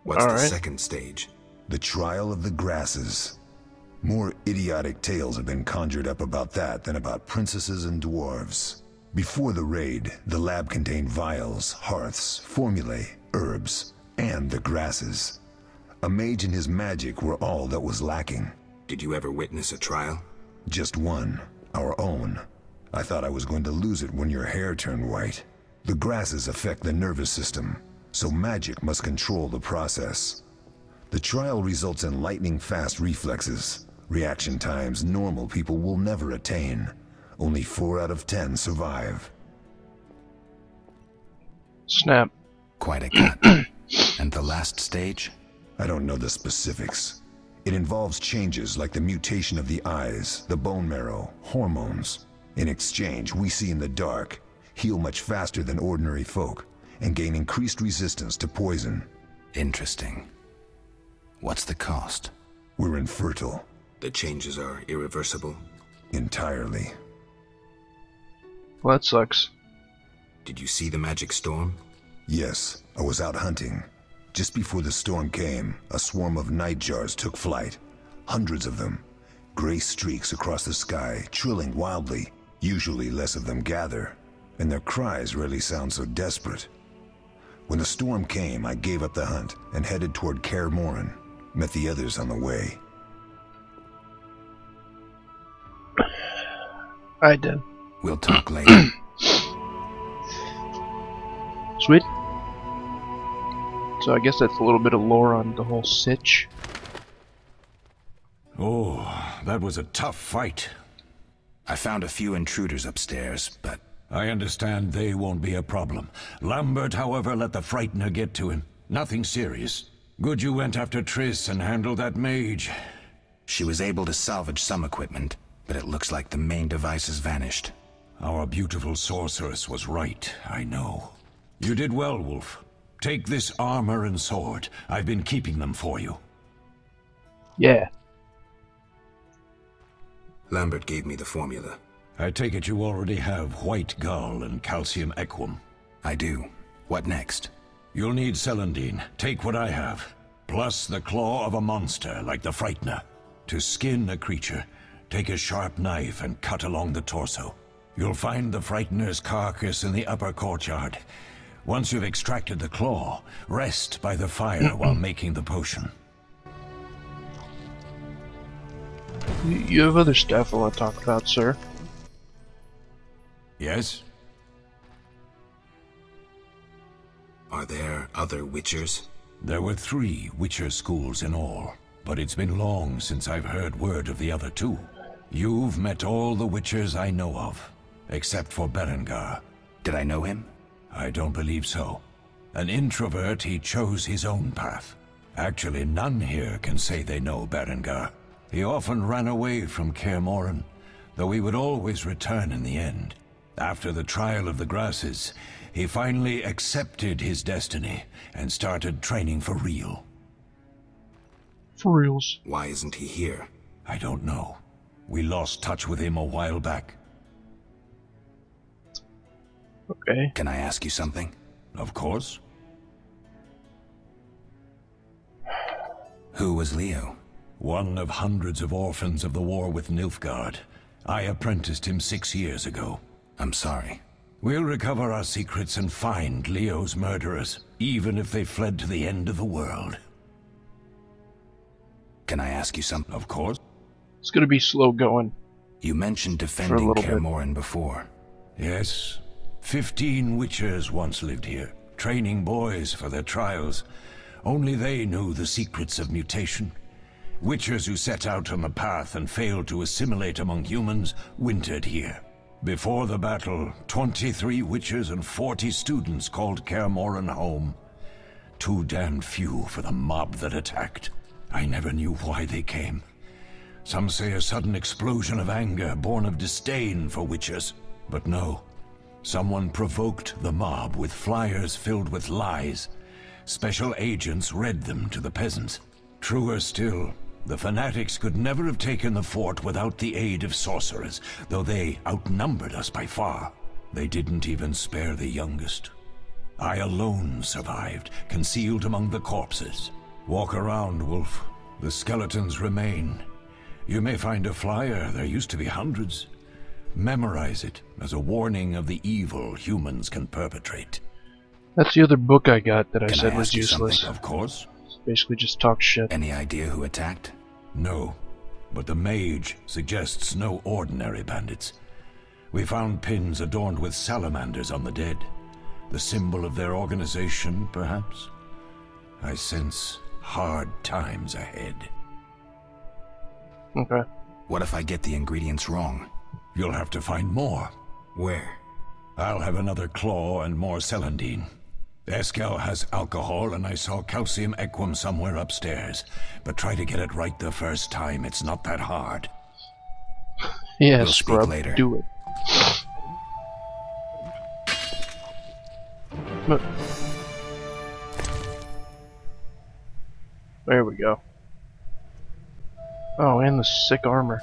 What's the second stage? The trial of the grasses. More idiotic tales have been conjured up about that than about princesses and dwarves. Before the raid, the lab contained vials, hearths, formulae, herbs, and the grasses. A mage and his magic were all that was lacking. Did you ever witness a trial? Just one. Our own. I thought I was going to lose it when your hair turned white. The grasses affect the nervous system, so magic must control the process. The trial results in lightning-fast reflexes. Reaction times normal people will never attain. Only 4 out of 10 survive. Snap. Quite a cut. And the last stage? I don't know the specifics. It involves changes like the mutation of the eyes, the bone marrow, hormones. In exchange, we see in the dark, heal much faster than ordinary folk, and gain increased resistance to poison. Interesting. What's the cost? We're infertile. The changes are irreversible? Entirely. Well, that sucks. Did you see the magic storm? Yes, I was out hunting. Just before the storm came, a swarm of nightjars took flight. Hundreds of them. Gray streaks across the sky, trilling wildly. Usually less of them gather, and their cries rarely sound so desperate. When the storm came, I gave up the hunt and headed toward Kaer Morhen. Met the others on the way. I did. We'll talk later. Sweet. So I guess that's a little bit of lore on the whole sitch. Oh, that was a tough fight. I found a few intruders upstairs, but... I understand they won't be a problem. Lambert, however, let the Frightener get to him. Nothing serious. Good you went after Triss and handled that mage. She was able to salvage some equipment, but it looks like the main device has vanished. Our beautiful sorceress was right, I know. You did well, Wolf. Take this armor and sword. I've been keeping them for you. Yeah. Lambert gave me the formula. I take it you already have white gull and calcium equum. I do. What next? You'll need celandine. Take what I have. Plus the claw of a monster like the Frightener. To skin a creature, take a sharp knife and cut along the torso. You'll find the Frightener's carcass in the upper courtyard. Once you've extracted the claw, rest by the fire while making the potion. You have other stuff I want to talk about, sir. Yes? Are there other Witchers? There were 3 Witcher schools in all, but it's been long since I've heard word of the other 2. You've met all the Witchers I know of, except for Berengar. Did I know him? I don't believe so. An introvert, he chose his own path. Actually, none here can say they know Berengar. He often ran away from Kaer Morhen, though he would always return in the end. After the trial of the grasses, he finally accepted his destiny and started training for real. For reals. Why isn't he here? I don't know. We lost touch with him a while back. Okay. Can I ask you something? Of course. Who was Leo? One of hundreds of orphans of the war with Nilfgaard. I apprenticed him 6 years ago. I'm sorry. We'll recover our secrets and find Leo's murderers, even if they fled to the end of the world. Can I ask you something? Of course. It's gonna be slow going. You mentioned defending Kaer Morhen before. Yes. 15 Witchers once lived here, training boys for their trials. Only they knew the secrets of mutation. Witchers who set out on the path and failed to assimilate among humans wintered here. Before the battle, 23 Witchers and 40 students called Kaer Morhen home. Too damned few for the mob that attacked. I never knew why they came. Some say a sudden explosion of anger born of disdain for Witchers. But no. Someone provoked the mob with flyers filled with lies. Special agents read them to the peasants. Truer still, the fanatics could never have taken the fort without the aid of sorcerers, though they outnumbered us by far. They didn't even spare the youngest. I alone survived, concealed among the corpses. Walk around, Wolf. The skeletons remain. You may find a flyer. There used to be hundreds. Memorize it as a warning of the evil humans can perpetrate. That's the other book I got that I Can I said was ask you useless. something? Of course. Basically just talk shit. Any idea who attacked? No, but the mage suggests no ordinary bandits. We found pins adorned with salamanders on the dead. The symbol of their organization, perhaps? I sense hard times ahead. Okay. What if I get the ingredients wrong? You'll have to find more. Where? I'll have another claw and more celandine. Eskel has alcohol, and I saw calcium equum somewhere upstairs. But try to get it right the first time. It's not that hard. Yeah, We'll speak scrub, later. do it. Look. There we go. Oh, and the sick armor.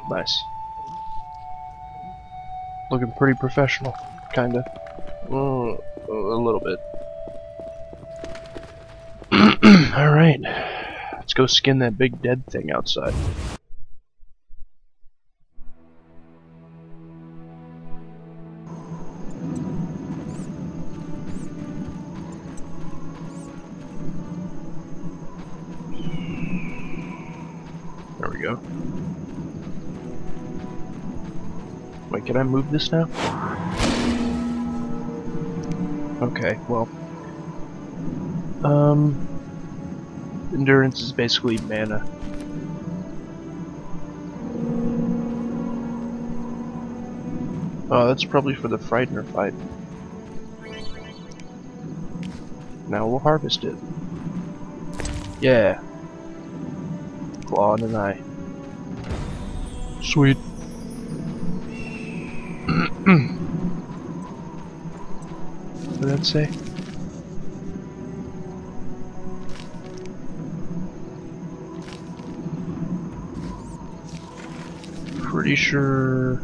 Nice. Looking pretty professional, kinda. A little bit. Alright. Let's go skin that big dead thing outside. There we go. Wait, can I move this now? Okay, well. Endurance is basically mana. Oh, that's probably for the Frightener fight. Now we'll harvest it. Yeah. Claw in an eye. Sweet. What did that say? Pretty sure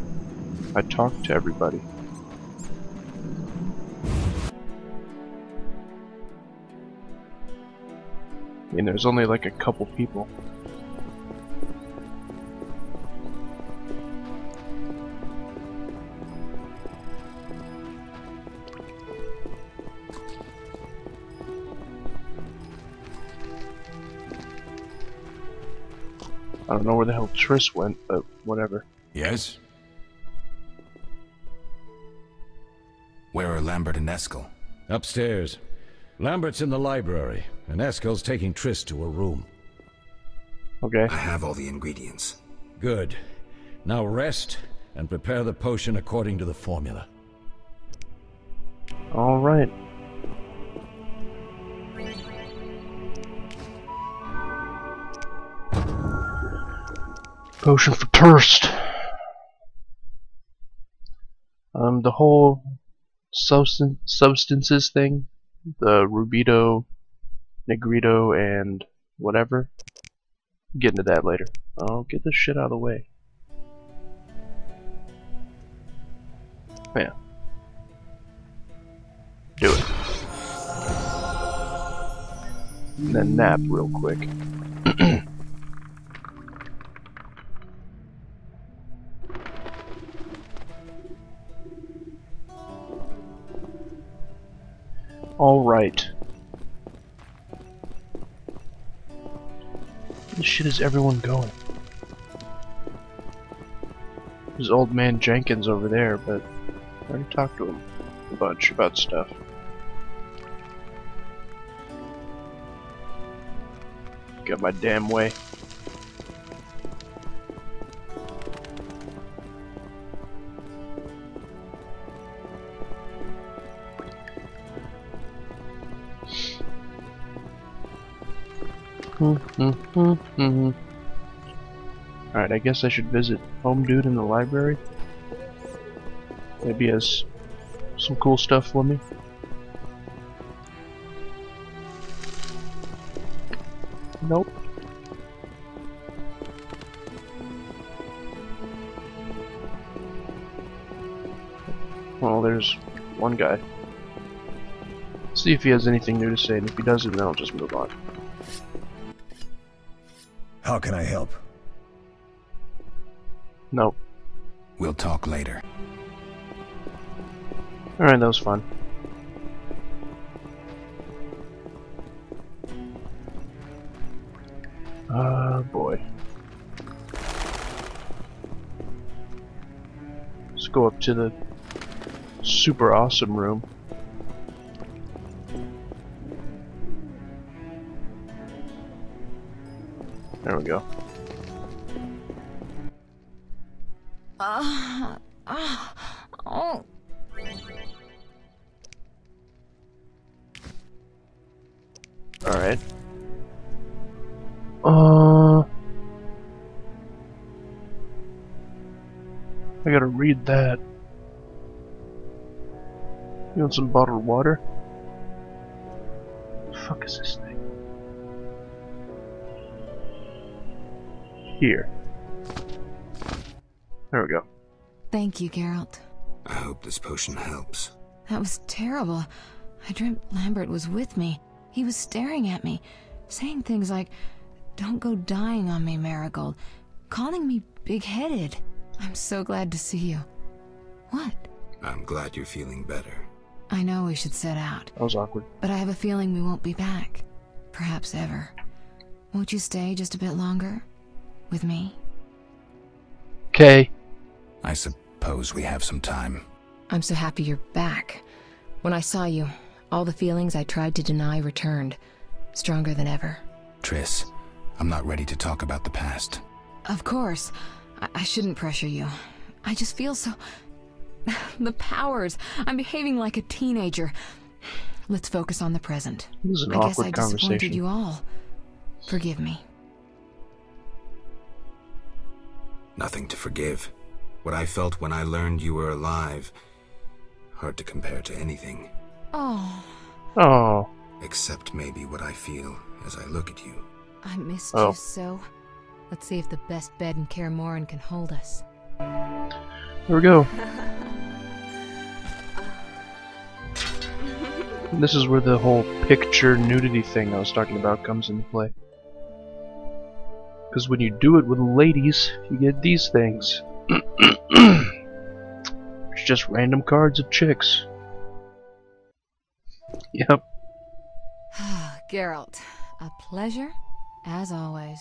I talked to everybody. I mean, there's only like a couple people. I don't know where the hell Triss went, but whatever. Yes? Where are Lambert and Eskel? Upstairs. Lambert's in the library, and Eskel's taking Triss to her room. Okay. I have all the ingredients. Good. Now rest, and prepare the potion according to the formula. Alright. Potion for thirst. The whole substances thing, the Rubido, Negrito, and whatever. Get into that later. I'll get this shit out of the way. Yeah. Do it. And then nap real quick. Alright. Where the shit is everyone going? There's old man Jenkins over there, but I already talked to him a bunch about stuff. Got my damn way. Alright, I guess I should visit Home Dude in the library. Maybe he has some cool stuff for me. Nope. Well, there's one guy. See if he has anything new to say, and if he doesn't, then I'll just move on. How can I help? Nope. We'll talk later. Alright, that was fun. Boy. Let's go up to the super awesome room. There we go. Oh. Alright. I gotta read that. You want some bottled water? The fuck is this thing? Here. There we go. Thank you, Geralt. I hope this potion helps. That was terrible. I dreamt Lambert was with me. He was staring at me, saying things like, "Don't go dying on me, Marigold," calling me big-headed. I'm so glad to see you. What? I'm glad you're feeling better. I know we should set out, That was awkward. but I have a feeling we won't be back. Perhaps ever. Won't you stay just a bit longer? With me? Okay. I suppose we have some time. I'm so happy you're back. When I saw you, all the feelings I tried to deny returned, stronger than ever. Triss, I'm not ready to talk about the past. Of course. I shouldn't pressure you. I just feel so... the powers. I'm behaving like a teenager. Let's focus on the present. This is an I guess awkward I disappointed conversation. you all. Forgive me. Nothing to forgive. What I felt when I learned you were alive. Hard to compare to anything. Oh, Oh. Except maybe what I feel as I look at you. I missed Oh. you so. Let's see if the best bed in Kaer Morhen can hold us. Here we go. And this is where the whole picture nudity thing I was talking about comes into play. Because when you do it with ladies, you get these things. It's just random cards of chicks. Yep. Geralt, a pleasure, as always.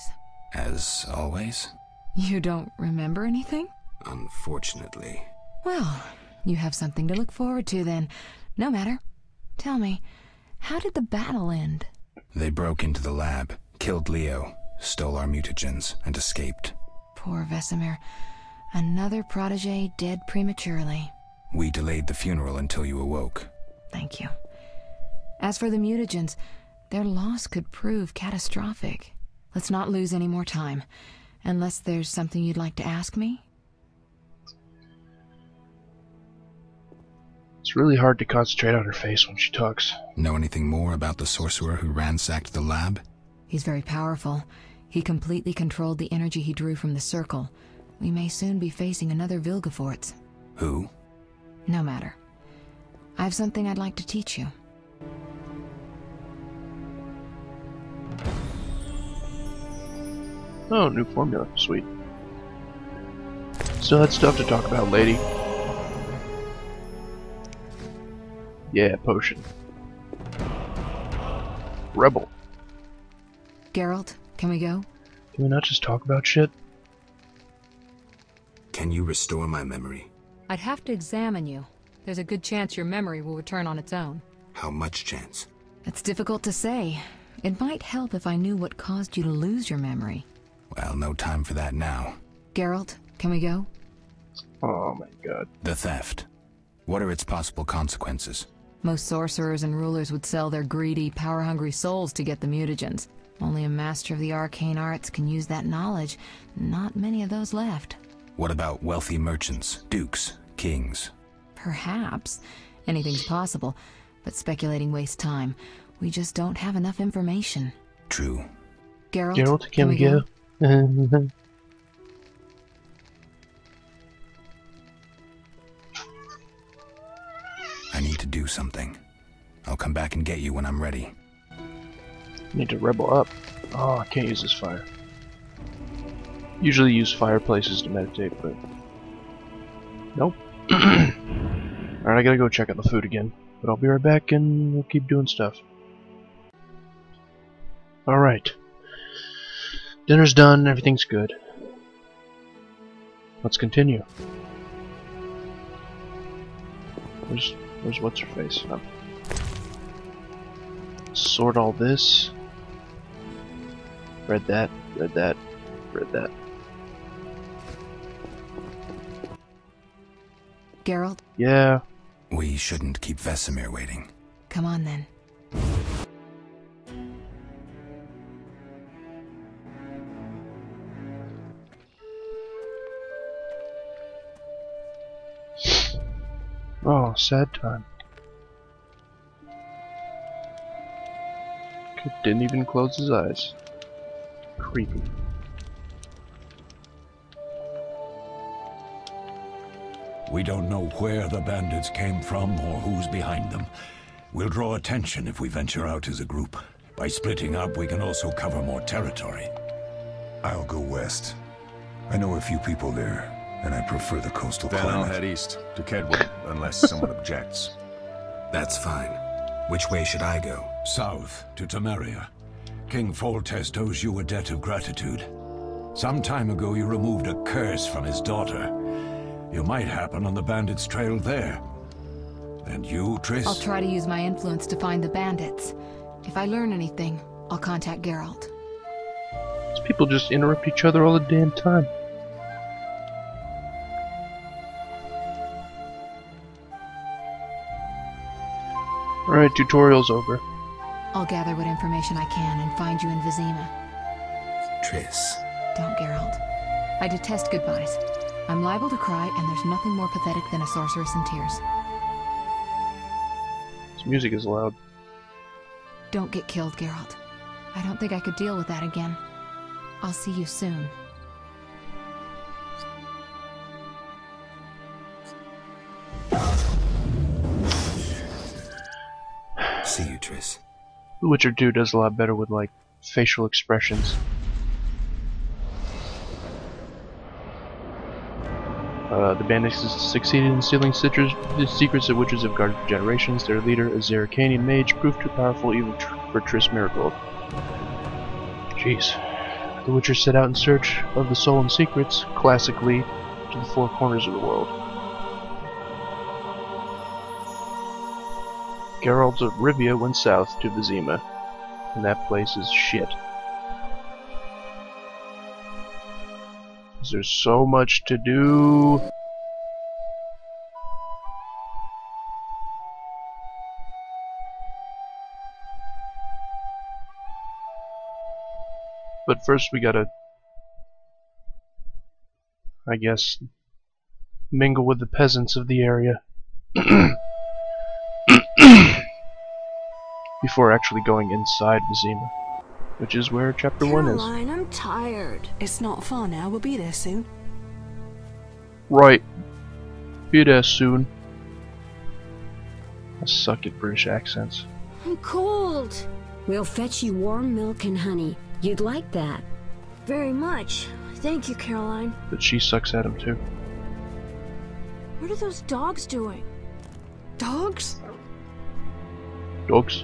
As always? You don't remember anything? Unfortunately. Well, you have something to look forward to then. No matter. Tell me, how did the battle end? They broke into the lab, killed Leo, stole our mutagens, and escaped. Poor Vesemir. Another protege dead prematurely. We delayed the funeral until you awoke. Thank you. As for the mutagens, their loss could prove catastrophic. Let's not lose any more time. Unless there's something you'd like to ask me? It's really hard to concentrate on her face when she talks. Know anything more about the sorcerer who ransacked the lab? He's very powerful. He completely controlled the energy he drew from the circle. We may soon be facing another Vilgefortz. Who? No matter. I have something I'd like to teach you. Oh, new formula. Sweet. Still had stuff to talk about, lady. Yeah, potion. Rebel. Geralt, can we go? Can we not just talk about shit? Can you restore my memory? I'd have to examine you. There's a good chance your memory will return on its own. How much chance? It's difficult to say. It might help if I knew what caused you to lose your memory. Well, no time for that now. Geralt, can we go? Oh my god. The theft. What are its possible consequences? Most sorcerers and rulers would sell their greedy, power-hungry souls to get the mutagens. Only a master of the arcane arts can use that knowledge. Not many of those left. What about wealthy merchants, dukes, kings? Perhaps. Anything's possible, but speculating wastes time. We just don't have enough information. True. Geralt, Can we go? I need something. I'll come back and get you when I'm ready. Need to rebel up. Oh, I can't use this fire. Usually use fireplaces to meditate, but nope. Alright, I gotta go check out the food again. But I'll be right back and we'll keep doing stuff. Alright. Dinner's done, everything's good. Let's continue. Where's what's her face? Oh. Sort all this. Read that, read that, read that. Geralt, Yeah. We shouldn't keep Vesemir waiting. come on then. Oh, sad time. Kid didn't even close his eyes. Creepy. We don't know where the bandits came from or who's behind them. We'll draw attention if we venture out as a group. By splitting up, we can also cover more territory. I'll go west. I know a few people there, and I prefer the coastal Then climate. I'll head east to Kedwood, unless someone objects. That's fine. Which way should I go? South to Temeria. King Foltest owes you a debt of gratitude. Some time ago you removed a curse from his daughter. You might happen on the bandits' trail there. And you, Triss? I'll try to use my influence to find the bandits. If I learn anything, I'll contact Geralt. These people just interrupt each other all the damn time. Alright, tutorial's over. I'll gather what information I can and find you in Vizima. Triss. Don't, Geralt. I detest goodbyes. I'm liable to cry, and there's nothing more pathetic than a sorceress in tears. This music is loud. Don't get killed, Geralt. I don't think I could deal with that again. I'll see you soon. See you, Triss. The Witcher 2 does a lot better with, like, facial expressions. The bandits succeeded in stealing the secrets that witches have guarded for generations. Their leader, a Zerrikanian mage, proved too powerful even for Triss Merigold. Jeez. The Witcher set out in search of the soul and secrets, classically, to the four corners of the world. Geralt of Rivia went south to Vizima, and that place is shit. There's so much to do. But first we gotta, I guess, mingle with the peasants of the area before actually going inside Vizima, which is where chapter 1 is. Caroline, I'm tired. It's not far now. We'll be there soon. Right. Be there soon. I suck at British accents. I'm cold. We'll fetch you warm milk and honey. You'd like that. Very much. Thank you, Caroline. But she sucks at him too. What are those dogs doing? Dogs? Dogs.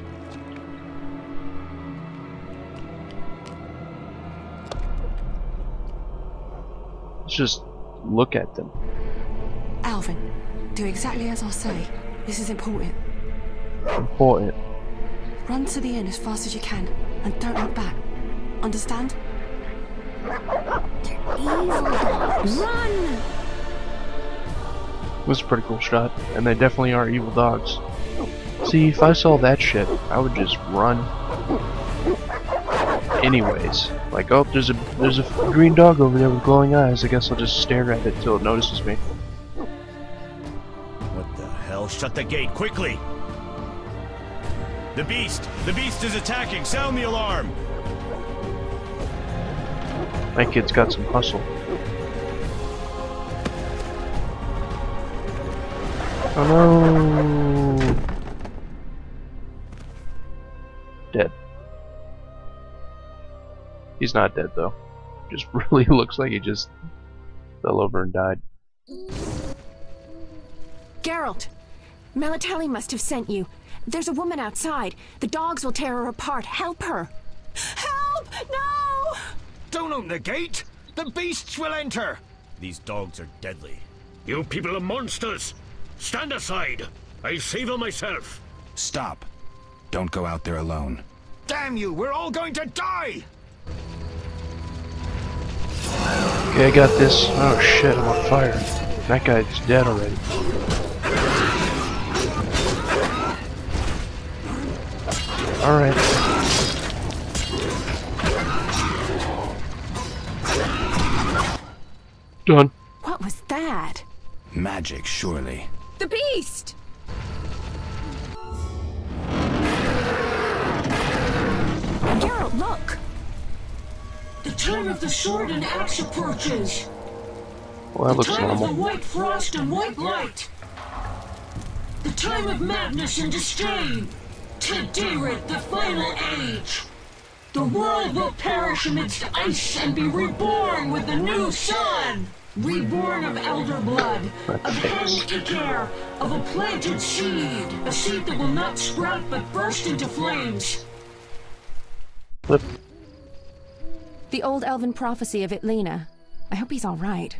Let's just look at them. Alvin, do exactly as I say. This is important. Important. Run to the inn as fast as you can, and don't look back. Understand? Evil dogs. Run! It was a pretty cool shot, and they definitely are evil dogs. See, if I saw that shit, I would just run. Anyways, like, oh, there's a green dog over there with glowing eyes. I guess I'll just stare at it till it notices me. What the hell? Shut the gate, quickly! The beast! The beast is attacking! Sound the alarm! That kid's got some hustle. Oh no! dead. He's not dead though. Just really looks like he just fell over and died. Geralt! Melatelli must have sent you. There's a woman outside. The dogs will tear her apart. Help her! Help! No! Don't open the gate! The beasts will enter! These dogs are deadly. You people are monsters! Stand aside! I'll save them myself! Stop. Don't go out there alone. Damn you! We're all going to die! Okay, I got this. Oh shit, I'm on fire. That guy's dead already. Alright. Done. What was that? Magic, surely. The beast! Geralt, look! The time of the sword and axe approaches. Well, that looks the time normal. of the white frost and white light. The time of madness and disdain. Tedirit, the final age. The world will perish amidst ice and be reborn with the new sun. Reborn of elder blood, of hand care, of a planted seed. A seed that will not sprout but burst into flames. Flip. The old elven prophecy of Itlena. I hope he's all right.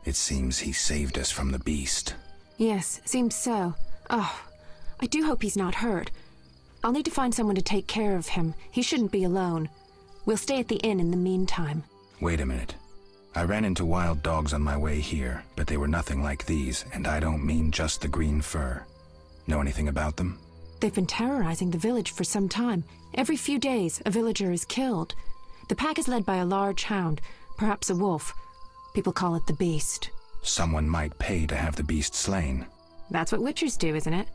It seems he saved us from the beast. Yes, seems so. Oh, I do hope he's not hurt. I'll need to find someone to take care of him. He shouldn't be alone. We'll stay at the inn in the meantime. Wait a minute. I ran into wild dogs on my way here, but they were nothing like these, and I don't mean just the green fur. Know anything about them? They've been terrorizing the village for some time. Every few days, a villager is killed. The pack is led by a large hound, perhaps a wolf. People call it the Beast. Someone might pay to have the beast slain. That's what witchers do, isn't it?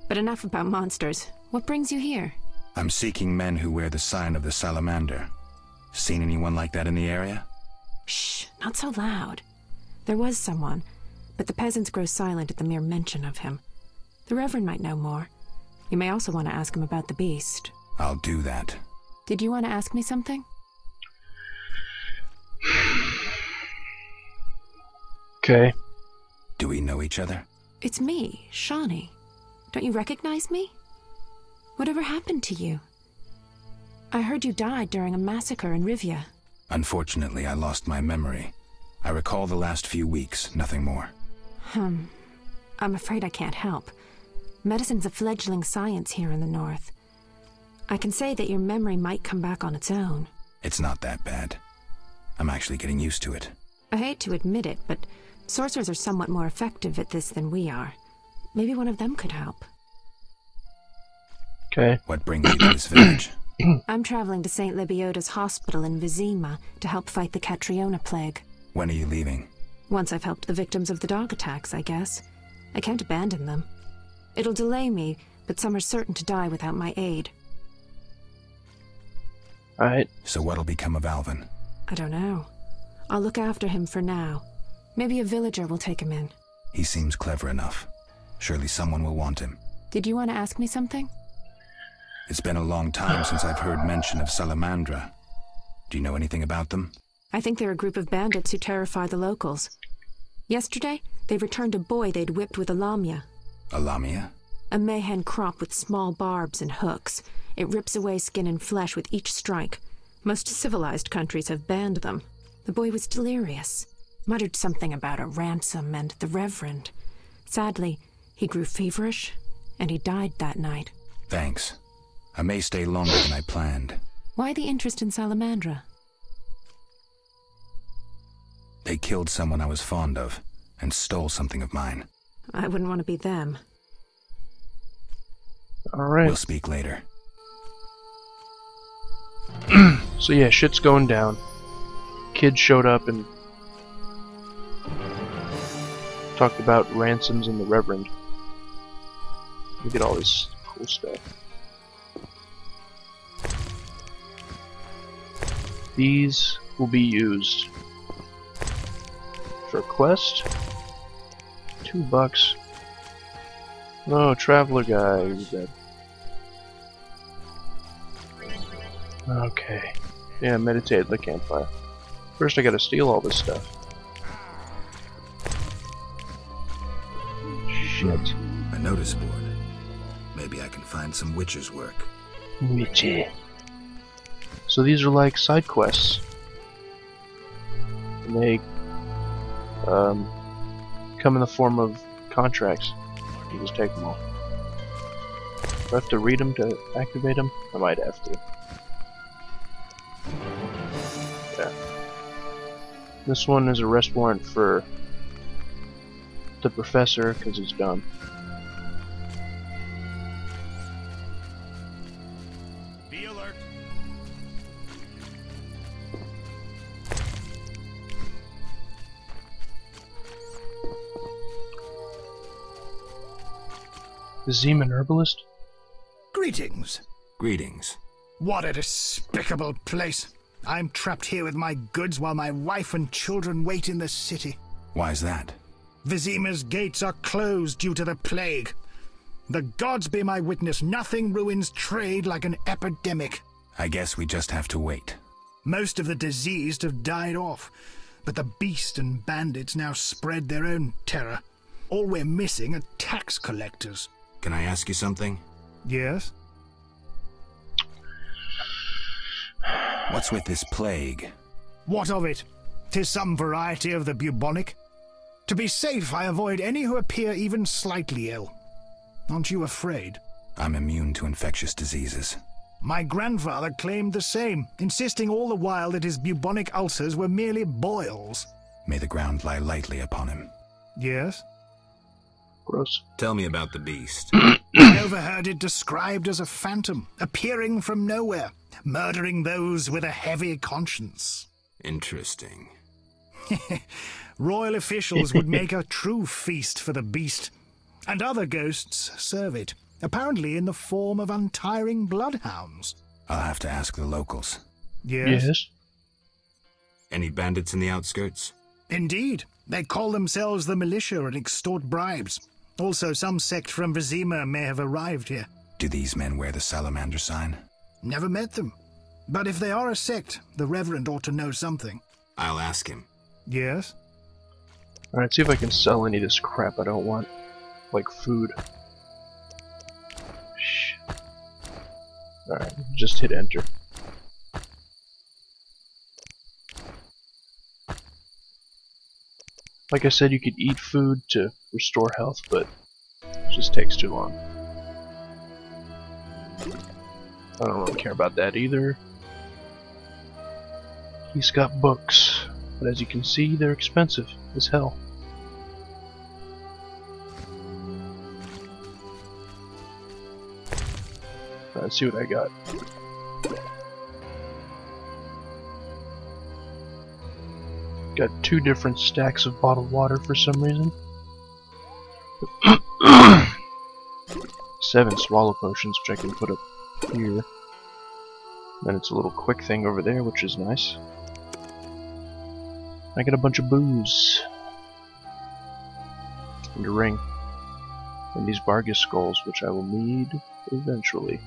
But enough about monsters. What brings you here? I'm seeking men who wear the sign of the salamander. Seen anyone like that in the area? Shh, not so loud. There was someone, but the peasants grow silent at the mere mention of him. The Reverend might know more. You may also want to ask him about the beast. I'll do that. Did you want to ask me something? Okay. Do we know each other? It's me, Shawnee. Don't you recognize me? Whatever happened to you? I heard you died during a massacre in Rivia. Unfortunately, I lost my memory. I recall the last few weeks, nothing more. I'm afraid I can't help. Medicine's a fledgling science here in the north. I can say that your memory might come back on its own. It's not that bad. I'm actually getting used to it. I hate to admit it, but sorcerers are somewhat more effective at this than we are. Maybe one of them could help. Okay. What brings you to this village? I'm traveling to St. Lebioda's hospital in Vizima to help fight the Catriona plague. When are you leaving? Once I've helped the victims of the dog attacks, I guess. I can't abandon them. It'll delay me, but some are certain to die without my aid. Alright. So what'll become of Alvin? I don't know. I'll look after him for now. Maybe a villager will take him in. He seems clever enough. Surely someone will want him. Did you want to ask me something? It's been a long time since I've heard mention of Salamandra. Do you know anything about them? I think they're a group of bandits who terrify the locals. Yesterday, they returned a boy they'd whipped with a lamia. A lamia? A mayhen crop with small barbs and hooks. It rips away skin and flesh with each strike. Most civilized countries have banned them. The boy was delirious. Muttered something about a ransom and the Reverend. Sadly, he grew feverish, and he died that night. Thanks. I may stay longer than I planned. Why the interest in Salamandra? They killed someone I was fond of, and stole something of mine. I wouldn't want to be them. Alright. We'll speak later. So yeah, shit's going down. Kids showed up and talked about ransoms and the Reverend. Look at all this cool stuff. These will be used for a quest. $2. No, traveler guy, he's dead. Okay. Yeah, meditate at the campfire. First I gotta steal all this stuff. Shit. A notice board. Maybe I can find some witcher's work. Witchy. So these are like side quests. And they come in the form of contracts. You just take them all. Do I have to read them to activate them? I might have to. Yeah. This one is arrest warrant for the professor because he's dumb. Be alert. The Zeman herbalist? Greetings. Greetings. What a despicable place. I'm trapped here with my goods while my wife and children wait in the city. Why's that? Vizima's gates are closed due to the plague. The gods be my witness, nothing ruins trade like an epidemic. I guess we just have to wait. Most of the diseased have died off, but the beast and bandits now spread their own terror. All we're missing are tax collectors. Can I ask you something? Yes? What's with this plague? What of it? 'Tis some variety of the bubonic. To be safe, I avoid any who appear even slightly ill. Aren't you afraid? I'm immune to infectious diseases. My grandfather claimed the same, insisting all the while that his bubonic ulcers were merely boils. May the ground lie lightly upon him. Yes? Gross. Tell me about the beast. I overheard it described as a phantom, appearing from nowhere, murdering those with a heavy conscience. Interesting. Royal officials would make a true feast for the beast, and other ghosts serve it, apparently in the form of untiring bloodhounds. I'll have to ask the locals. Yes? Any bandits in the outskirts? Indeed. They call themselves the militia and extort bribes. Also, some sect from Vizima may have arrived here. Do these men wear the salamander sign? Never met them. But if they are a sect, the Reverend ought to know something. I'll ask him. Yes? Alright, see if I can sell any of this crap I don't want. Like food. Shh. Alright, just hit enter. Like I said, you could eat food to restore health, but it just takes too long. I don't really care about that either. He's got books, but as you can see, they're expensive as hell. Let's see what I got. Got 2 different stacks of bottled water for some reason. 7 swallow potions, which I can put up here. Then it's a little quick thing over there, which is nice. I get a bunch of booze. And a ring. And these Bargus skulls, which I will need eventually.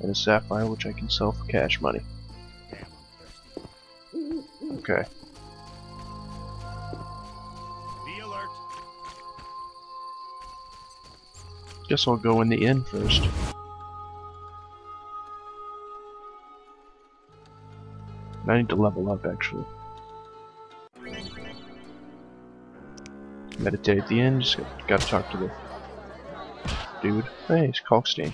And a sapphire, which I can sell for cash money. Okay. Guess I'll go in the inn first. I need to level up, actually. Meditate at the inn, just gotta talk to the dude. Hey, it's Kalkstein.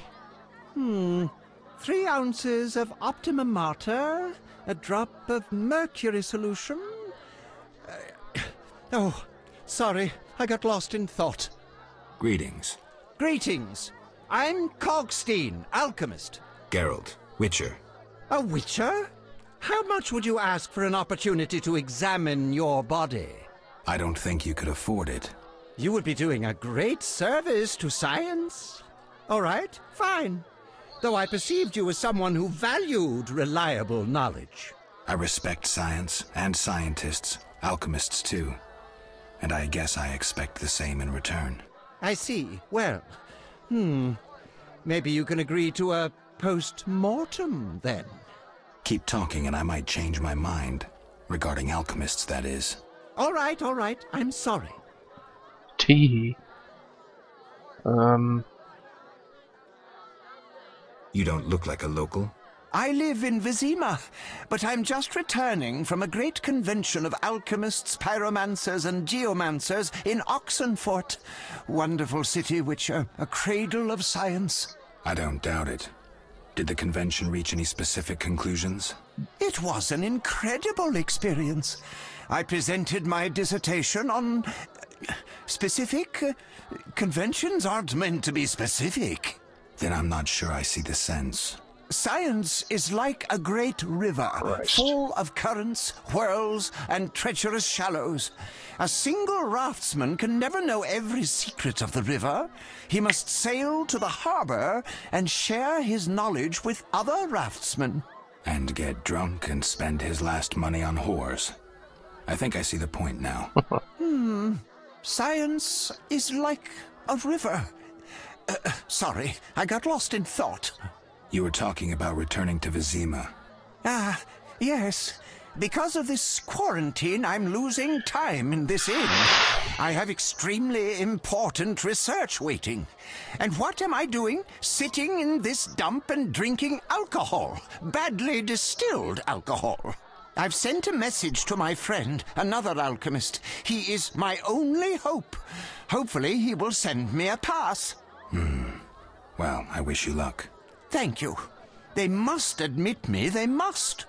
3 ounces of Optimum Mater, a drop of mercury solution. Oh, sorry, I got lost in thought. Greetings. Greetings. I'm Kalkstein, alchemist. Geralt, Witcher. A witcher? How much would you ask for an opportunity to examine your body? I don't think you could afford it. You would be doing a great service to science. All right, fine. Though I perceived you as someone who valued reliable knowledge. I respect science, and scientists, alchemists too. And I guess I expect the same in return. I see. Well, maybe you can agree to a post-mortem, then. Keep talking and I might change my mind. Regarding alchemists, that is. All right, I'm sorry. Tee. You don't look like a local. I live in Vizima, but I'm just returning from a great convention of alchemists, pyromancers, and geomancers in Oxenfort. Wonderful city, Witcher, a cradle of science. I don't doubt it. Did the convention reach any specific conclusions? It was an incredible experience. I presented my dissertation on specific. Conventions aren't meant to be specific. Then I'm not sure I see the sense. Science is like a great river, full of currents, whirls, and treacherous shallows. A single raftsman can never know every secret of the river. He must sail to the harbor and share his knowledge with other raftsmen. And get drunk and spend his last money on whores. I think I see the point now. Science is like a river. Sorry, I got lost in thought. You were talking about returning to Vizima. Yes. Because of this quarantine, I'm losing time in this inn. I have extremely important research waiting. And what am I doing? Sitting in this dump and drinking alcohol. Badly distilled alcohol. I've sent a message to my friend, another alchemist. He is my only hope. Hopefully he will send me a pass. Well, I wish you luck. Thank you. They must admit me, they must.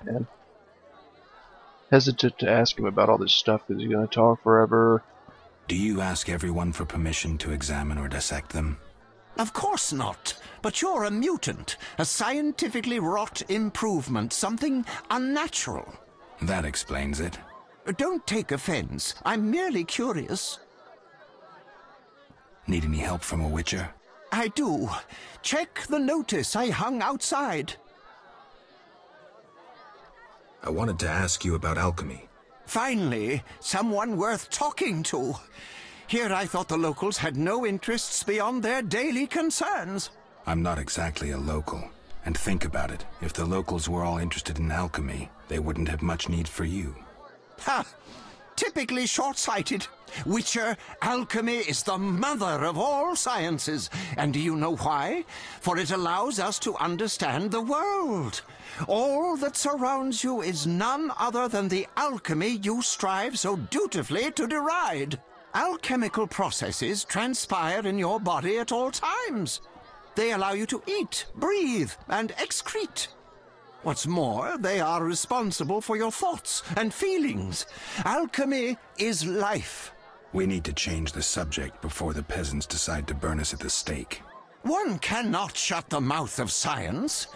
Man. Hesitant to ask him about all this stuff because he's going to talk forever. Do you ask everyone for permission to examine or dissect them? Of course not. But you're a mutant, a scientifically wrought improvement, something unnatural. That explains it. Don't take offense. I'm merely curious. Need any help from a Witcher? I do. Check the notice I hung outside. I wanted to ask you about alchemy. Finally, someone worth talking to. Here I thought the locals had no interests beyond their daily concerns. I'm not exactly a local. And think about it. If the locals were all interested in alchemy, they wouldn't have much need for you. Ha! Typically short-sighted. Witcher, alchemy is the mother of all sciences. And do you know why? For it allows us to understand the world. All that surrounds you is none other than the alchemy you strive so dutifully to deride. Alchemical processes transpire in your body at all times. They allow you to eat, breathe, and excrete. What's more, they are responsible for your thoughts and feelings. Alchemy is life. We need to change the subject before the peasants decide to burn us at the stake. One cannot shut the mouth of science.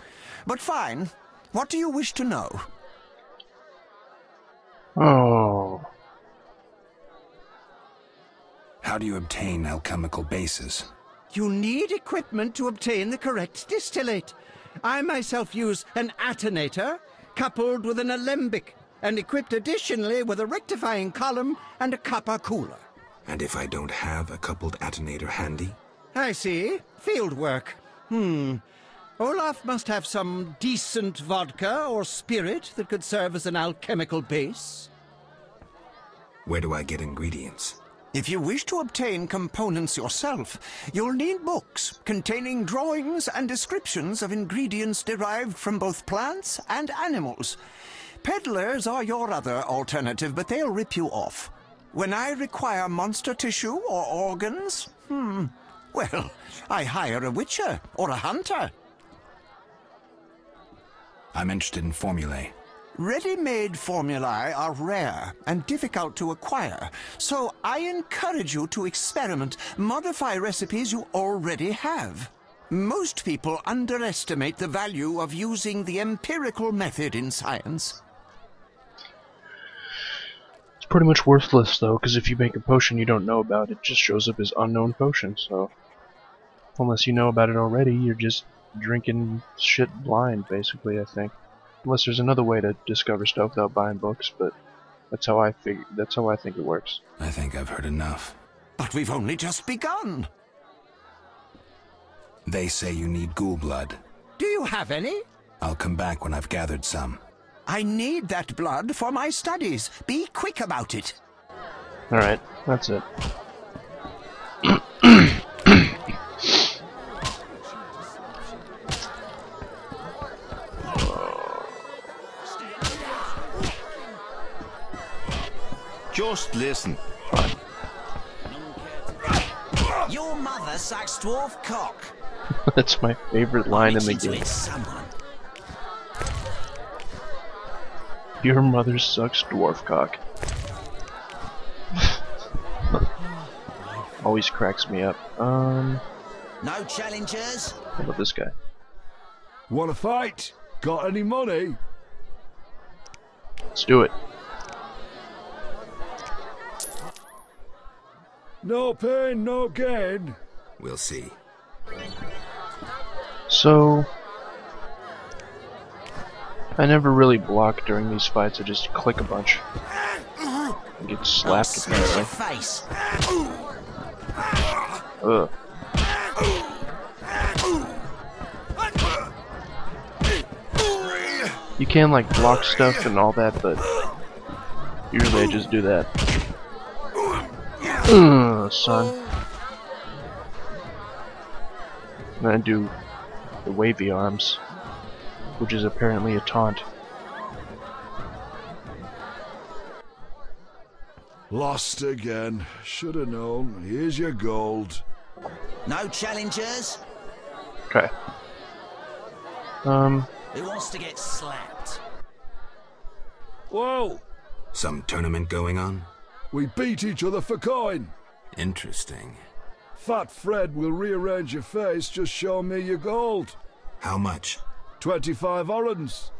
But fine. What do you wish to know? Oh. How do you obtain alchemical bases? You need equipment to obtain the correct distillate. I myself use an attenator, coupled with an alembic, and equipped additionally with a rectifying column and a copper cooler. And if I don't have a coupled attenator handy? I see. Field work. Olaf must have some decent vodka or spirit that could serve as an alchemical base. Where do I get ingredients? If you wish to obtain components yourself, you'll need books containing drawings and descriptions of ingredients derived from both plants and animals. Peddlers are your other alternative, but they'll rip you off. When I require monster tissue or organs, well, I hire a witcher or a hunter. I'm interested in formulae. Ready-made formulae are rare and difficult to acquire, so I encourage you to experiment, modify recipes you already have. Most people underestimate the value of using the empirical method in science. It's pretty much worthless, though, because if you make a potion you don't know about, it just shows up as unknown potion, so... Unless you know about it already, you're just drinking shit blind, basically, I think. Unless there's another way to discover stuff without buying books, but that's how I think it works. I think I've heard enough. But we've only just begun. They say you need ghoul blood. Do you have any? I'll come back when I've gathered some. I need that blood for my studies. Be quick about it. Alright, that's it. Just listen. Your mother sucks dwarf cock. That's my favorite line in the game. Your mother sucks dwarf cock. Always cracks me up. No challengers? How about this guy? Wanna fight? Got any money? Let's do it. No pain, no gain. We'll see. So, I never really block during these fights. I just click a bunch and get slapped apparently. Face. Ugh. You can like block stuff and all that, but usually I just do that. Son. And I do the wavy arms, which is apparently a taunt. Lost again. Should have known. Here's your gold. No challengers? Okay. Who wants to get slapped? Whoa! Some tournament going on? We beat each other for coin. Interesting. Fat Fred will rearrange your face, just show me your gold. How much? 25 orens.